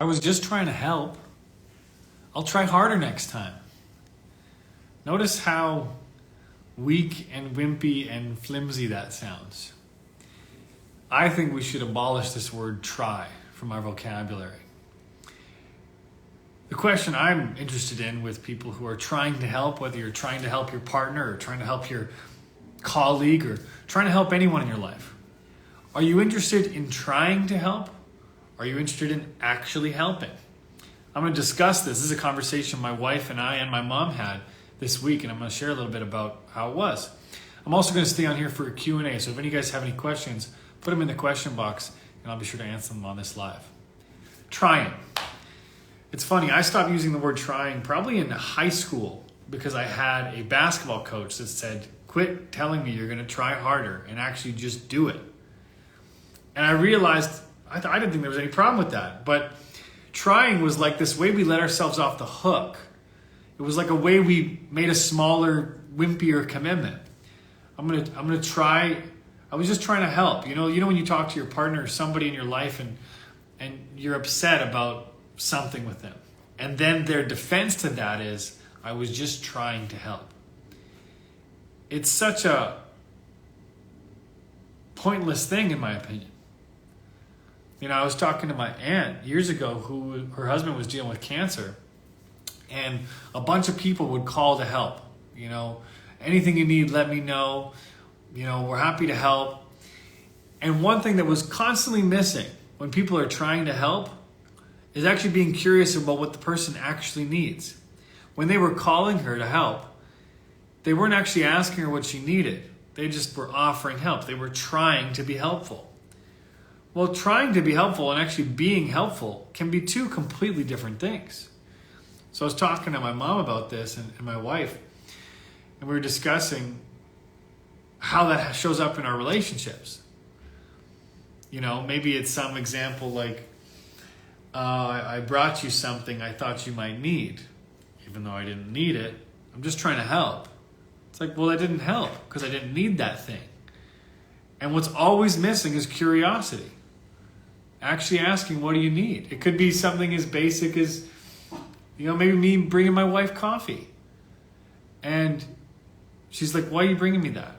I was just trying to help. I'll try harder next time. Notice how weak and wimpy and flimsy that sounds. I think we should abolish this word try from our vocabulary. The question I'm interested in with people who are trying to help, whether you're trying to help your partner or trying to help your colleague or trying to help anyone in your life, are you interested in trying to help? Are you interested in actually helping? I'm going to discuss this. This is a conversation my wife and I and my mom had this week, and I'm going to share a little bit about how it was. I'm also going to stay on here for a Q&A, so if any of you guys have any questions, put them in the question box, and I'll be sure to answer them on this live. Trying. It's funny, I stopped using the word trying probably in high school because I had a basketball coach that said, quit telling me you're going to try harder and actually just do it. And I realized I didn't think there was any problem with that, but trying was like this way we let ourselves off the hook. It was like a way we made a smaller, wimpier commitment. I'm gonna try. I was just trying to help. You know when you talk to your partner or somebody in your life and you're upset about something with them, and then their defense to that is, I was just trying to help. It's such a pointless thing, in my opinion. I was talking to my aunt years ago who her husband was dealing with cancer, and a bunch of people would call to help. Anything you need, let me know. We're happy to help. And one thing that was constantly missing when people are trying to help is actually being curious about what the person actually needs. When they were calling her to help, they weren't actually asking her what she needed. They just were offering help. They were trying to be helpful. Well, trying to be helpful and actually being helpful can be two completely different things. So I was talking to my mom about this and my wife, and we were discussing how that shows up in our relationships. Maybe it's some example like, I brought you something I thought you might need, even though I didn't need it. I'm just trying to help. It's like, well, that didn't help because I didn't need that thing. And what's always missing is curiosity. Actually asking, what do you need? It could be something as basic as, maybe me bringing my wife coffee. And she's like, why are you bringing me that?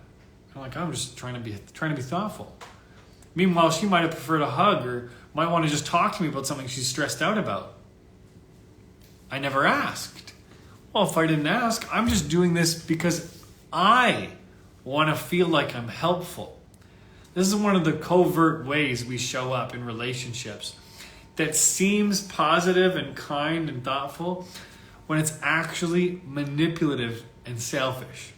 I'm like, I'm just trying to be thoughtful. Meanwhile, she might have preferred a hug or might want to just talk to me about something she's stressed out about. I never asked. Well, if I didn't ask, I'm just doing this because I want to feel like I'm helpful. This is one of the covert ways we show up in relationships that seems positive and kind and thoughtful when it's actually manipulative and selfish.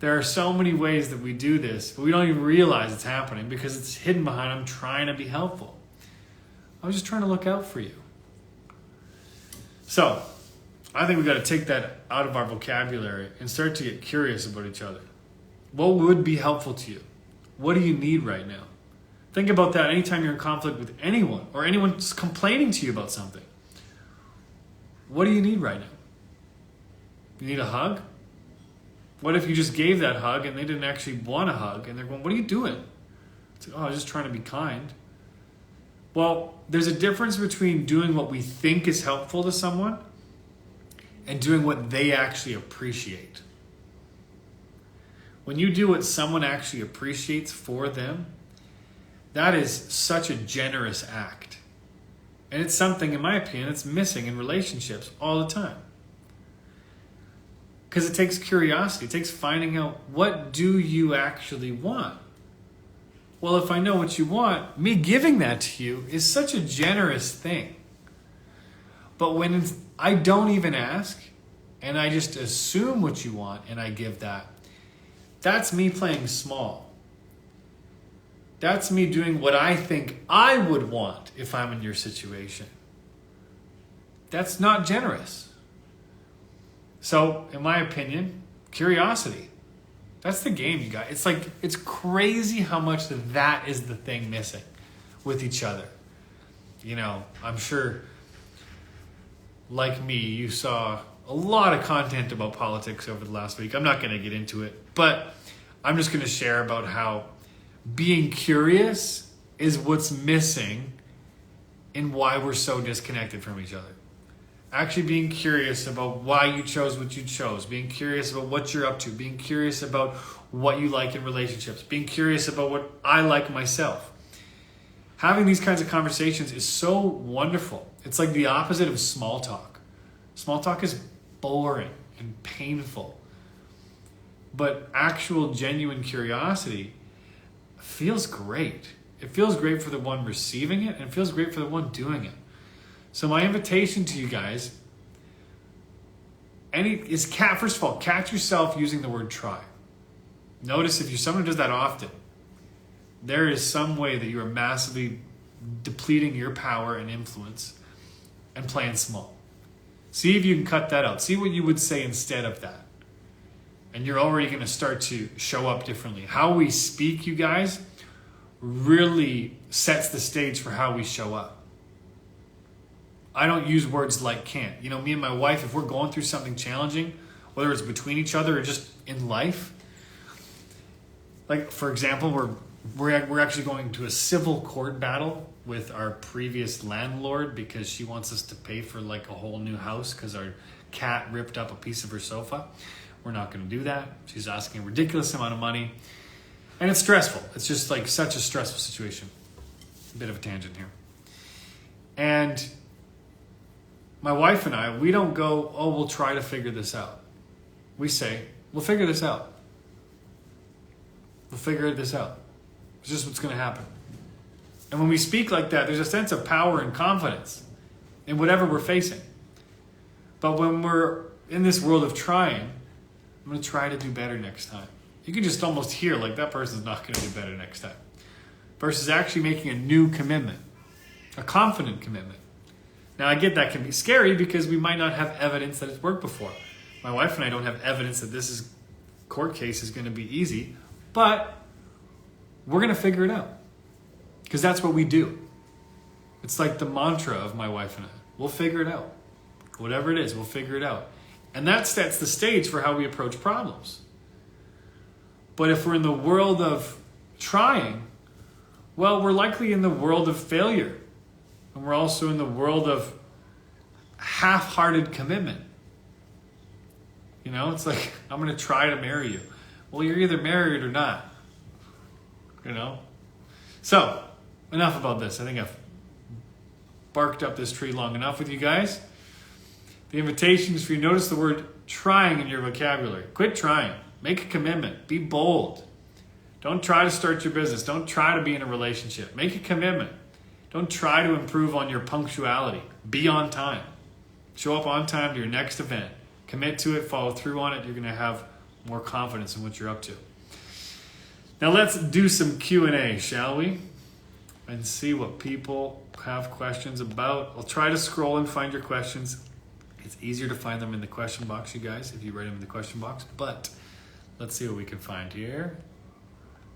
There are so many ways that we do this, but we don't even realize it's happening because it's hidden behind I'm trying to be helpful. I was just trying to look out for you. So, I think we got to take that out of our vocabulary and start to get curious about each other. What would be helpful to you? What do you need right now? Think about that anytime you're in conflict with anyone or anyone's complaining to you about something. What do you need right now? You need a hug? What if you just gave that hug and they didn't actually want a hug and they're going, what are you doing? It's like, I was just trying to be kind. Well, there's a difference between doing what we think is helpful to someone and doing what they actually appreciate. When you do what someone actually appreciates for them, that is such a generous act. And it's something, in my opinion, that's missing in relationships all the time. Because it takes curiosity. It takes finding out, what do you actually want? Well, if I know what you want, me giving that to you is such a generous thing. But when I don't even ask, and I just assume what you want, and I give that, that's me playing small. That's me doing what I think I would want if I'm in your situation. That's not generous. So, in my opinion, curiosity. That's the game, you guys. It's crazy how much that is the thing missing with each other. I'm sure, like me, you saw a lot of content about politics over the last week. I'm not going to get into it, but I'm just going to share about how being curious is what's missing in why we're so disconnected from each other. Actually being curious about why you chose what you chose, being curious about what you're up to, being curious about what you like in relationships, being curious about what I like myself. Having these kinds of conversations is so wonderful. It's like the opposite of small talk. Small talk is boring and painful. But actual genuine curiosity feels great. It feels great for the one receiving it, and it feels great for the one doing it. So my invitation to you guys is first of all, catch yourself using the word try. Notice if you're someone who does that often, there is some way that you are massively depleting your power and influence and playing small. See if you can cut that out. See what you would say instead of that. And you're already going to start to show up differently. How we speak, you guys, really sets the stage for how we show up. I don't use words like can't. You know, me and my wife, if we're going through something challenging, whether it's between each other or just in life, like for example, we're actually going to a civil court battle with our previous landlord because she wants us to pay for like a whole new house because our cat ripped up a piece of her sofa. We're not going to do that. She's asking a ridiculous amount of money. And it's stressful. It's just like such a stressful situation. A bit of a tangent here. And my wife and I, we don't go, oh, we'll try to figure this out. We say, we'll figure this out. We'll figure this out. It's just what's going to happen. And when we speak like that, there's a sense of power and confidence in whatever we're facing. But when we're in this world of trying, I'm going to try to do better next time. You can just almost hear like that person's not going to do better next time. Versus actually making a new commitment, a confident commitment. Now I get that can be scary because we might not have evidence that it's worked before. My wife and I don't have evidence that this court case is going to be easy, but we're going to figure it out. Because that's what we do. It's like the mantra of my wife and I. We'll figure it out. Whatever it is, we'll figure it out. And that sets the stage for how we approach problems. But if we're in the world of trying, well, we're likely in the world of failure. And we're also in the world of half-hearted commitment. You know, it's like, I'm going to try to marry you. Well, you're either married or not. You know? So, enough about this. I think I've barked up this tree long enough with you guys. The invitation is for you to notice the word trying in your vocabulary. Quit trying. Make a commitment. Be bold. Don't try to start your business. Don't try to be in a relationship. Make a commitment. Don't try to improve on your punctuality. Be on time. Show up on time to your next event. Commit to it. Follow through on it. You're going to have more confidence in what you're up to. Now let's do some Q&A, shall we? And see what people have questions about. I'll try to scroll and find your questions. It's easier to find them in the question box, you guys, if you write them in the question box. But let's see what we can find here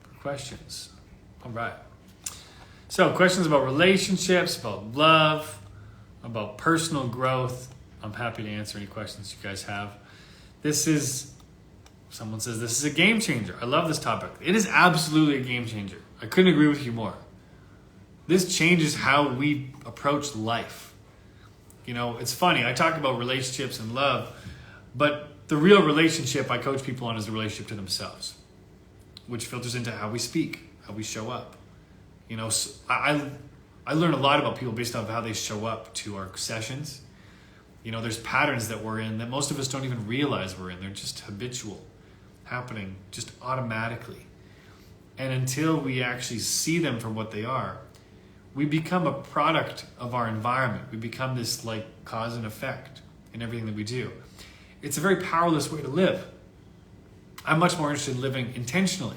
for questions. All right. So questions about relationships, about love, about personal growth. I'm happy to answer any questions you guys have. Someone says this is a game changer. I love this topic. It is absolutely a game changer. I couldn't agree with you more. This changes how we approach life. You know, it's funny. I talk about relationships and love, but the real relationship I coach people on is the relationship to themselves, which filters into how we speak, how we show up. You know, so I learn a lot about people based off of how they show up to our sessions. You know, there's patterns that we're in that most of us don't even realize we're in. They're just habitual, happening just automatically. And until we actually see them for what they are, we become a product of our environment. We become this like cause and effect in everything that we do. It's a very powerless way to live. I'm much more interested in living intentionally.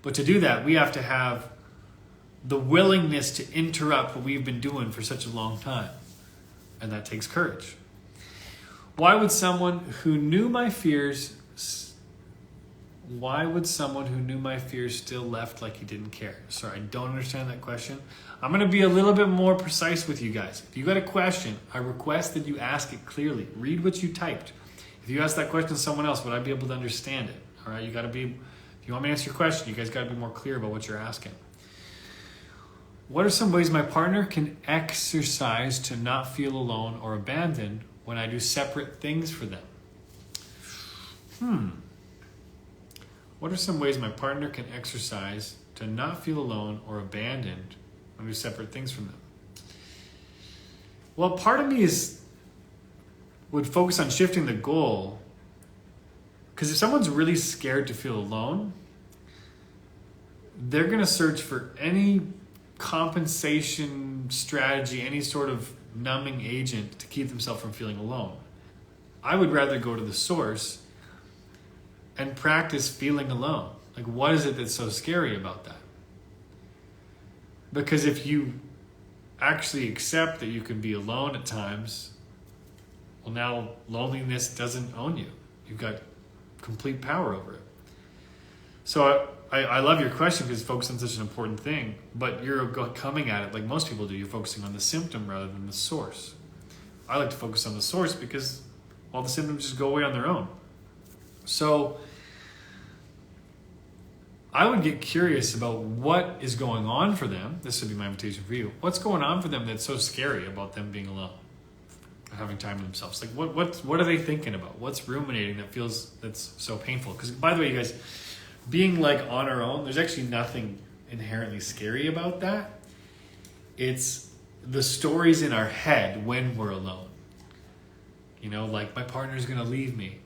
But to do that, we have to have the willingness to interrupt what we've been doing for such a long time. And that takes courage. Why would someone who knew my fears still left like he didn't care? Sorry, I don't understand that question. I'm going to be a little bit more precise with you guys. If you got a question, I request that you ask it clearly. Read what you typed. If you ask that question to someone else, would I be able to understand it? All right, if you want me to answer your question, you guys got to be more clear about what you're asking. What are some ways my partner can exercise to not feel alone or abandoned when I do separate things for them? What are some ways my partner can exercise to not feel alone or abandoned when I do separate things from them? Well, part of me would focus on shifting the goal, because if someone's really scared to feel alone, they're going to search for any compensation strategy, any sort of numbing agent to keep themselves from feeling alone. I would rather go to the source and practice feeling alone. Like, what is it that's so scary about that? Because if you actually accept that you can be alone at times, well, now loneliness doesn't own you. You've got complete power over it. So I love your question because it's focused on such an important thing, but you're coming at it like most people do. You're focusing on the symptom rather than the source. I like to focus on the source because all the symptoms just go away on their own. So I would get curious about what is going on for them. This would be my invitation for you. What's going on for them that's so scary about them being alone, having time to themselves? Like, what are they thinking about? What's ruminating that's so painful? Because, by the way, you guys, being like on our own, there's actually nothing inherently scary about that. It's the stories in our head when we're alone. Like, my partner's going to leave me,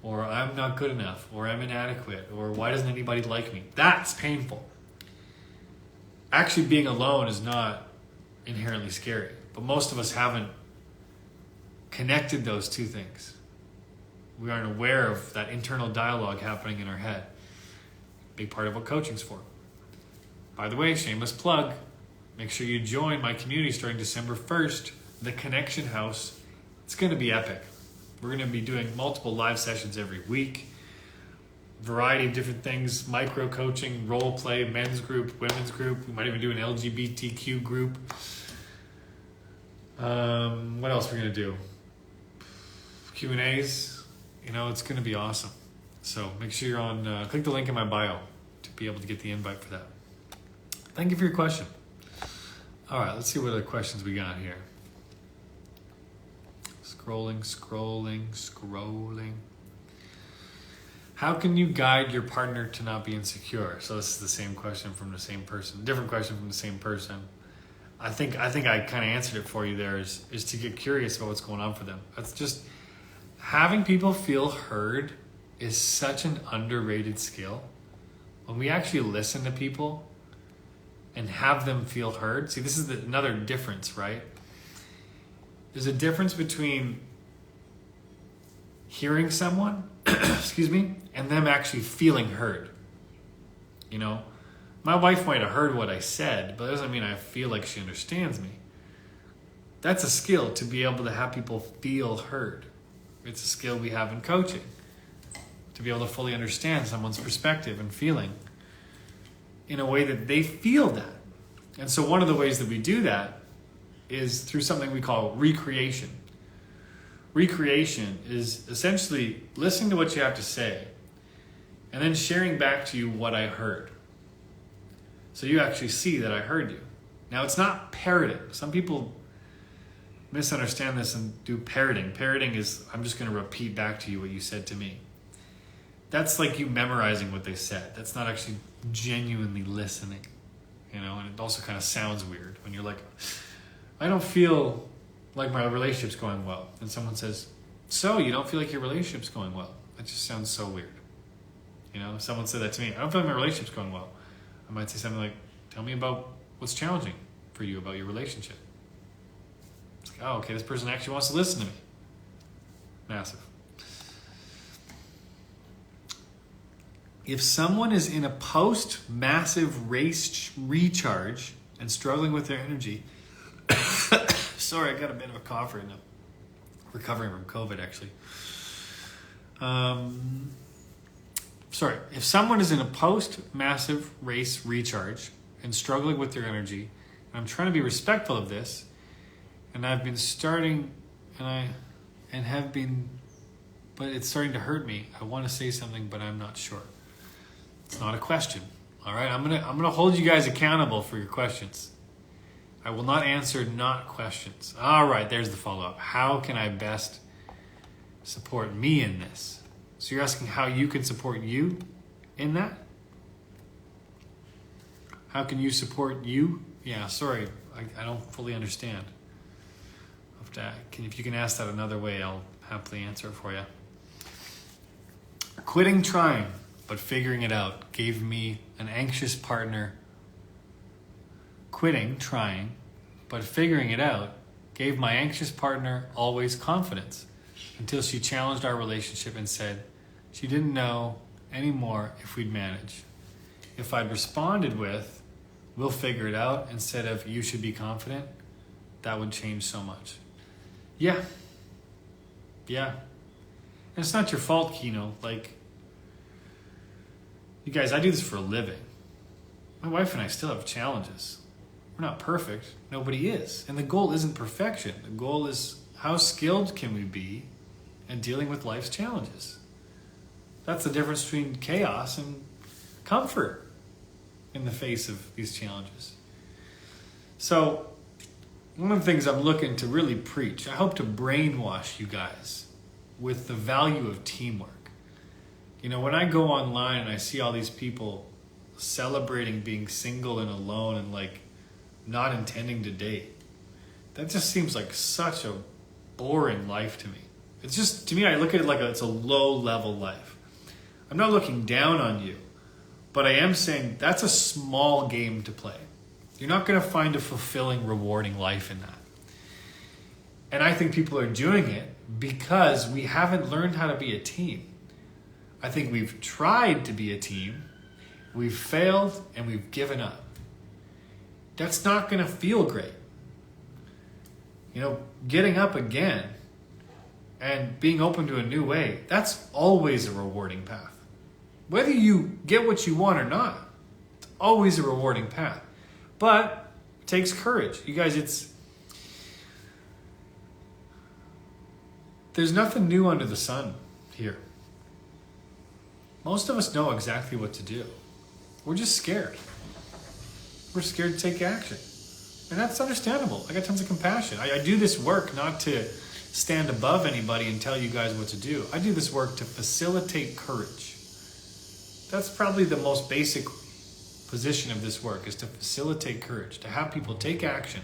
or I'm not good enough, or I'm inadequate, or why doesn't anybody like me? That's painful. Actually, being alone is not inherently scary, but most of us haven't connected those two things. We aren't aware of that internal dialogue happening in our head. Big part of what coaching's for. By the way, shameless plug, make sure you join my community starting December 1st, the Connection House. It's going to be epic. We're going to be doing multiple live sessions every week, variety of different things, micro coaching, role play, men's group, women's group. We might even do an LGBTQ group. What else we're going to do? Q&As. It's going to be awesome. So make sure you're on, click the link in my bio to be able to get the invite for that. Thank you for your question. All right, let's see what other questions we got here. Scrolling. How can you guide your partner to not be insecure? So this is the same question from the same person, different question from the same person. I think I kind of answered it for you there is to get curious about what's going on for them. That's just having people feel heard is such an underrated skill. When we actually listen to people and have them feel heard, see, this is another difference, right? There's a difference between hearing someone, excuse me, and them actually feeling heard. My wife might have heard what I said, but that doesn't mean I feel like she understands me. That's a skill, to be able to have people feel heard. It's a skill we have in coaching, to be able to fully understand someone's perspective and feeling in a way that they feel that. And so one of the ways that we do that is through something we call recreation. Recreation is essentially listening to what you have to say and then sharing back to you what I heard. So you actually see that I heard you. Now, it's not parroting. Some people misunderstand this and do parroting. Parroting is, I'm just going to repeat back to you what you said to me. That's like you memorizing what they said. That's not actually genuinely listening. And it also kind of sounds weird when you're like, I don't feel like my relationship's going well. And someone says, so you don't feel like your relationship's going well? That just sounds so weird. If someone said that to me, I don't feel like my relationship's going well. I might say something like, tell me about what's challenging for you about your relationship. It's like, oh, okay, this person actually wants to listen to me. Massive. If someone is in a post-massive race recharge and struggling with their energy, sorry, I got a bit of a cough right now. Recovering from COVID, actually. If someone is in a post-massive race recharge and struggling with their energy, and I'm trying to be respectful of this, and I've been starting, but it's starting to hurt me. I want to say something, but I'm not sure. It's not a question. All right, I'm gonna hold you guys accountable for your questions. I will not answer not questions. All right, there's the follow-up. How can I best support me in this? So you're asking how you can support you in that? How can you support you? Yeah, sorry, I don't fully understand. If you can ask that another way, I'll happily answer it for you. Quitting trying, but figuring it out gave me an anxious partner. Quitting trying, but figuring it out gave my anxious partner always confidence until she challenged our relationship and said she didn't know anymore if we'd manage. If I'd responded with, "We'll figure it out," instead of "You should be confident," that would change so much. Yeah. And it's not your fault, Kino. Like, you guys, I do this for a living. My wife and I still have challenges. We're not perfect. Nobody is. And the goal isn't perfection. The goal is how skilled can we be in dealing with life's challenges. That's the difference between chaos and comfort in the face of these challenges. So, one of the things I'm looking to really preach, I hope to brainwash you guys with the value of teamwork. You know, when I go online and I see all these people celebrating being single and alone and like not intending to date, that just seems like such a boring life to me. It's just, to me, I look at it like it's a low level life. I'm not looking down on you, but I am saying that's a small game to play. You're not going to find a fulfilling, rewarding life in that. And I think people are doing it because we haven't learned how to be a team. I think we've tried to be a team, we've failed, and we've given up. That's not going to feel great. You know, getting up again and being open to a new way, that's always a rewarding path. Whether you get what you want or not, it's always a rewarding path. But it takes courage. You guys, there's nothing new under the sun here. Most of us know exactly what to do. We're just scared. We're scared to take action. And that's understandable. I got tons of compassion. I do this work not to stand above anybody and tell you guys what to do. I do this work to facilitate courage. That's probably the most basic position of this work, is to facilitate courage, to have people take action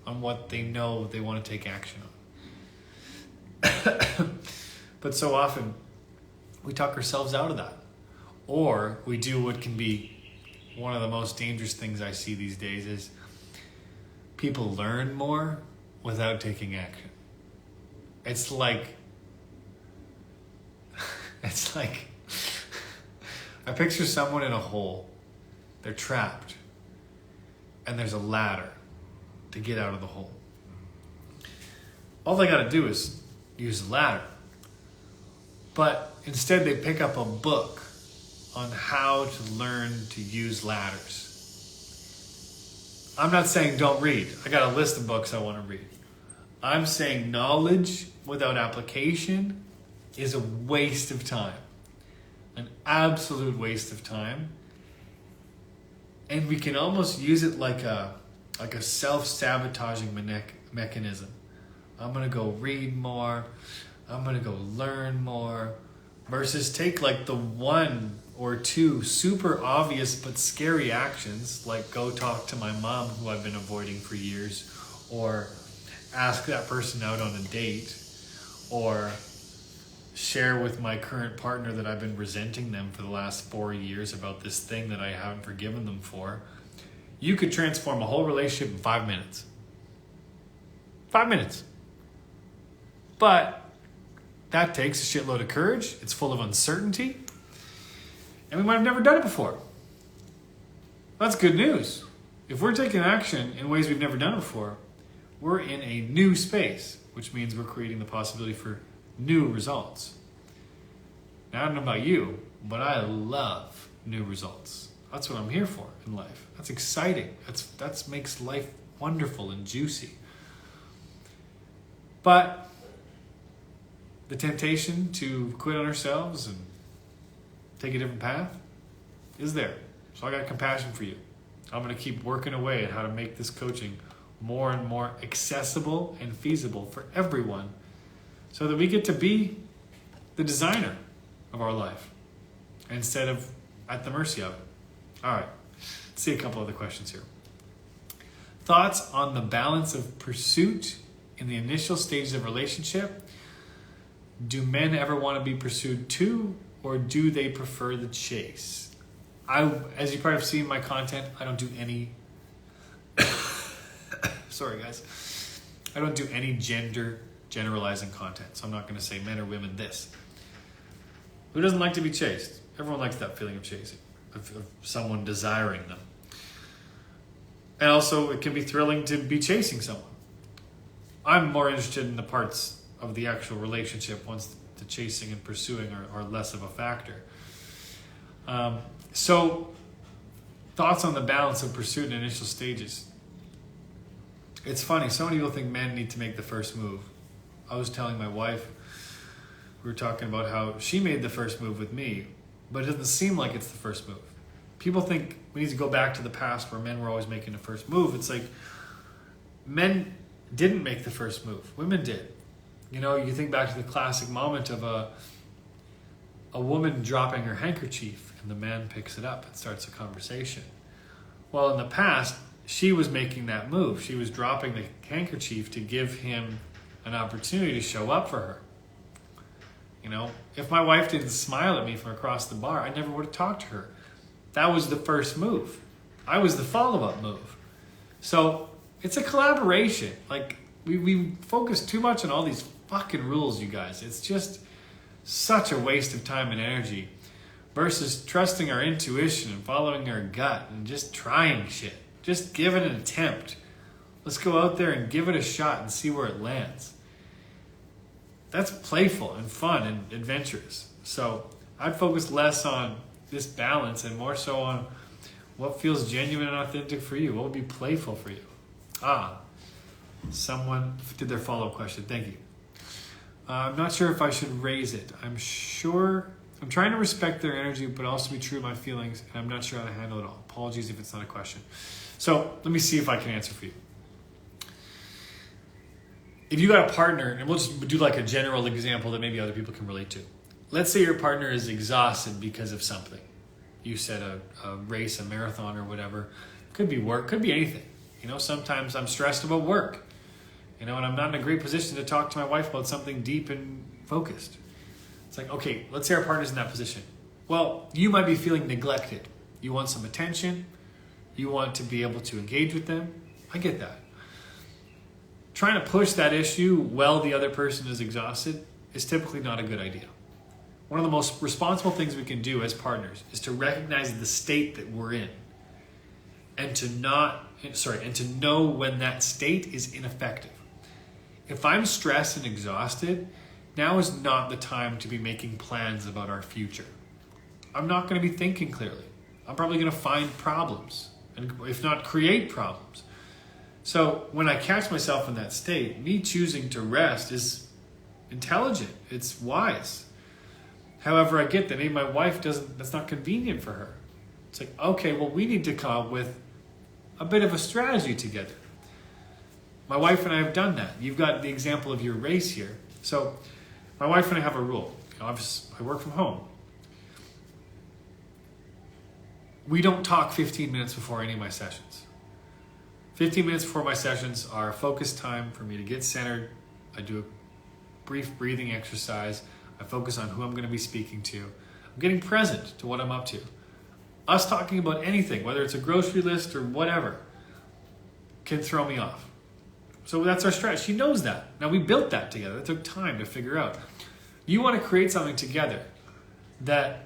on what they know they want to take action on. But so often we talk ourselves out of that, or we do what can be one of the most dangerous things I see these days is people learn more without taking action. It's like I picture someone in a hole. They're trapped, and there's a ladder to get out of the hole. All they got to do is use the ladder. But instead they pick up a book on how to learn to use ladders. I'm not saying don't read. I got a list of books I want to read. I'm saying knowledge without application is a waste of time. An absolute waste of time. And we can almost use it like a self-sabotaging mechanism. I'm going to go read more. I'm going to go learn more. Versus take like the one or two super obvious but scary actions, like go talk to my mom who I've been avoiding for years, or ask that person out on a date, or share with my current partner that I've been resenting them for the last 4 years about this thing that I haven't forgiven them for. You could transform a whole relationship in 5 minutes. 5 minutes. But that takes a shitload of courage. It's full of uncertainty. And we might have never done it before. That's good news. If we're taking action in ways we've never done before, we're in a new space, which means we're creating the possibility for new results. Now, I don't know about you, but I love new results. That's what I'm here for in life. That's exciting. That makes life wonderful and juicy. But the temptation to quit on ourselves and take a different path is there. So I got compassion for you. I'm going to keep working away at how to make this coaching more and more accessible and feasible for everyone so that we get to be the designer of our life instead of at the mercy of it. All right, let's see a couple other questions here. Thoughts on the balance of pursuit in the initial stages of relationship? Do men ever want to be pursued too, or do they prefer the chase? As you probably have seen my content, I don't do any sorry guys, I don't do any gender generalizing content, so I'm not going to say men or women this. Who doesn't like to be chased? Everyone likes that feeling of chasing, of someone desiring them. And also, it can be thrilling to be chasing someone. I'm more interested in the parts of the actual relationship once the chasing and pursuing are less of a factor. So, thoughts on the balance of pursuit in initial stages. It's funny, so many people think men need to make the first move. I was telling my wife, we were talking about how she made the first move with me, but it doesn't seem like it's the first move. People think we need to go back to the past where men were always making the first move. It's like men didn't make the first move. Women did. You know, you think back to the classic moment of a woman dropping her handkerchief and the man picks it up and starts a conversation. Well, in the past, she was making that move. She was dropping the handkerchief to give him an opportunity to show up for her. You know, if my wife didn't smile at me from across the bar, I never would have talked to her. That was the first move. I was the follow-up move. So it's a collaboration. Like, we focus too much on all these fucking rules, you guys. It's just such a waste of time and energy versus trusting our intuition and following our gut and just trying shit. Just give it an attempt. Let's go out there and give it a shot and see where it lands. That's playful and fun and adventurous. So I'd focus less on this balance and more so on what feels genuine and authentic for you. What would be playful for you? Someone did their follow-up question. Thank you. I'm not sure if I should raise it. I'm trying to respect their energy, but also be true to my feelings, and I'm not sure how to handle it all. Apologies if it's not a question. So let me see if I can answer for you. If you got a partner, and we'll just do like a general example that maybe other people can relate to. Let's say your partner is exhausted because of something. You said a race, a marathon or whatever. Could be work, could be anything. You know, sometimes I'm stressed about work. You know, and I'm not in a great position to talk to my wife about something deep and focused. It's like, okay, let's say our partner's in that position. Well, you might be feeling neglected. You want some attention. You want to be able to engage with them. I get that. Trying to push that issue while the other person is exhausted is typically not a good idea. One of the most responsible things we can do as partners is to recognize the state that we're in and to know when that state is ineffective. If I'm stressed and exhausted, now is not the time to be making plans about our future. I'm not going to be thinking clearly. I'm probably going to find problems, and if not create problems. So when I catch myself in that state, me choosing to rest is intelligent. It's wise. However, I get that maybe my wife that's not convenient for her. It's like, okay, well, we need to come up with a bit of a strategy together. My wife and I have done that. You've got the example of your race here. So my wife and I have a rule. I work from home. We don't talk 15 minutes before any of my sessions. 15 minutes before my sessions are focus time for me to get centered. I do a brief breathing exercise. I focus on who I'm going to be speaking to. I'm getting present to what I'm up to. Us talking about anything, whether it's a grocery list or whatever, can throw me off. So that's our strategy. She knows that. Now, we built that together. It took time to figure out. You want to create something together that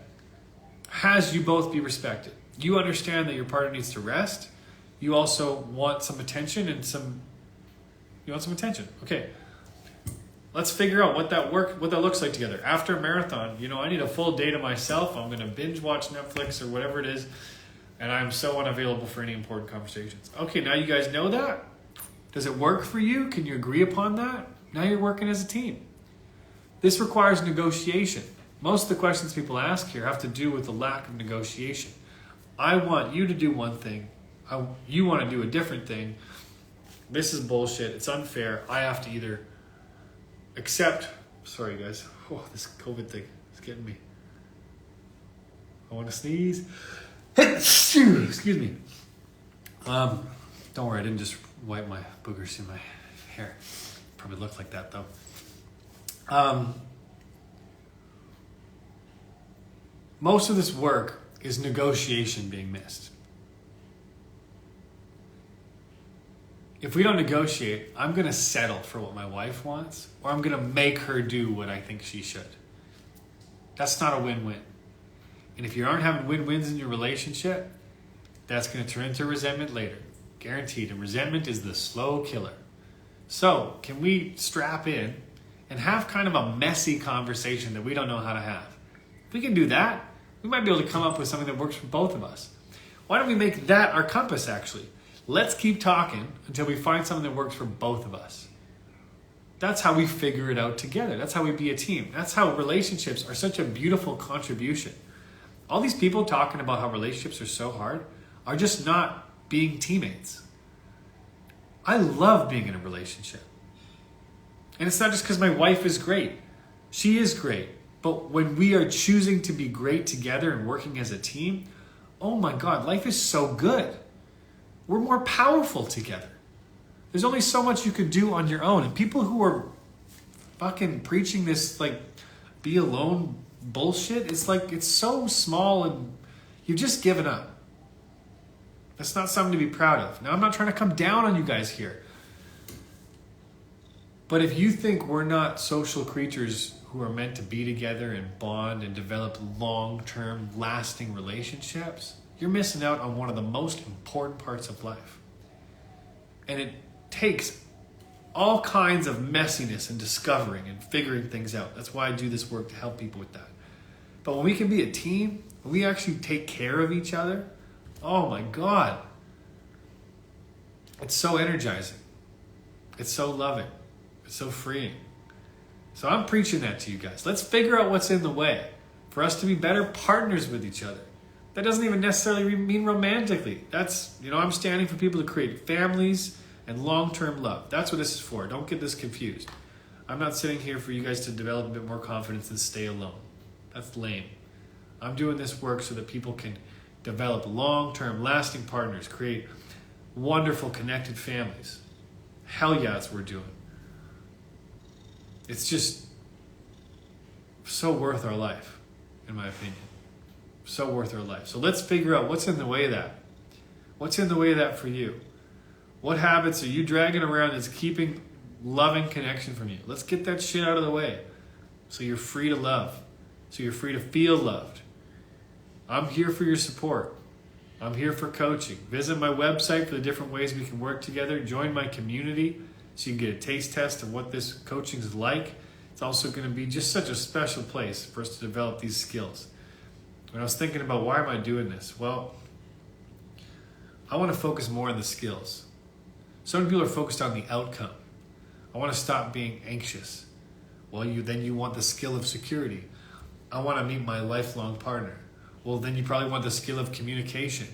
has you both be respected. You understand that your partner needs to rest. You also want some attention and you want some attention. Okay. Let's figure out what that looks like together. After a marathon, I need a full day to myself. I'm going to binge watch Netflix or whatever it is, and I'm so unavailable for any important conversations. Okay, now you guys know that. Does it work for you? Can you agree upon that? Now you're working as a team. This requires negotiation. Most of the questions people ask here have to do with the lack of negotiation. I want you to do one thing. You want to do a different thing. This is bullshit. It's unfair. I have to either accept. Sorry, guys. Oh, this COVID thing is getting me. I want to sneeze. Excuse me. Don't worry. I didn't just wipe my boogers in my hair. Probably looked like that though. Most of this work is negotiation being missed. If we don't negotiate, I'm going to settle for what my wife wants, or I'm going to make her do what I think she should. That's not a win-win. And if you aren't having win-wins in your relationship, that's going to turn into resentment later. Guaranteed. And resentment is the slow killer. So, can we strap in and have kind of a messy conversation that we don't know how to have? If we can do that, we might be able to come up with something that works for both of us. Why don't we make that our compass, actually? Let's keep talking until we find something that works for both of us. That's how we figure it out together. That's how we be a team. That's how relationships are such a beautiful contribution. All these people talking about how relationships are so hard are just not being teammates. I love being in a relationship. And it's not just because my wife is great. She is great. But when we are choosing to be great together and working as a team, oh my God, life is so good. We're more powerful together. There's only so much you could do on your own. And people who are fucking preaching this like be alone bullshit, it's like it's so small and you've just given up. That's not something to be proud of. Now, I'm not trying to come down on you guys here. But if you think we're not social creatures who are meant to be together and bond and develop long-term, lasting relationships, you're missing out on one of the most important parts of life. And it takes all kinds of messiness and discovering and figuring things out. That's why I do this work, to help people with that. But when we can be a team, when we actually take care of each other, oh my God. It's so energizing. It's so loving. It's so freeing. So I'm preaching that to you guys. Let's figure out what's in the way for us to be better partners with each other. That doesn't even necessarily mean romantically. That's, I'm standing for people to create families and long-term love. That's what this is for. Don't get this confused. I'm not sitting here for you guys to develop a bit more confidence and stay alone. That's lame. I'm doing this work so that people can develop long-term, lasting partners, create wonderful, connected families. Hell yeah, that's what we're doing. It's just so worth our life, in my opinion. So worth our life. So let's figure out what's in the way of that. What's in the way of that for you? What habits are you dragging around that's keeping loving connection from you? Let's get that shit out of the way so you're free to love, so you're free to feel loved. I'm here for your support. I'm here for coaching. Visit my website for the different ways we can work together. Join my community so you can get a taste test of what this coaching is like. It's also going to be just such a special place for us to develop these skills. When I was thinking about why am I doing this? Well, I want to focus more on the skills. So many people are focused on the outcome. I want to stop being anxious. Well, then you want the skill of security. I want to meet my lifelong partner. Well, then you probably want the skill of communication.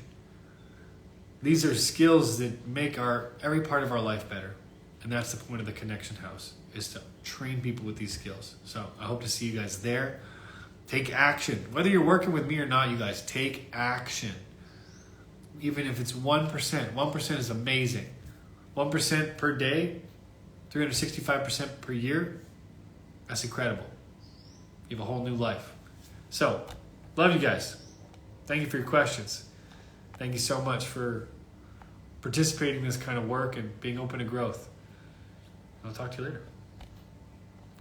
These are skills that make every part of our life better. And that's the point of the Connection House, is to train people with these skills. So I hope to see you guys there. Take action. Whether you're working with me or not, you guys, take action. Even if it's 1%. 1% is amazing. 1% per day, 365% per year. That's incredible. You have a whole new life. So, love you guys. Thank you for your questions. Thank you so much for participating in this kind of work and being open to growth. I'll talk to you later.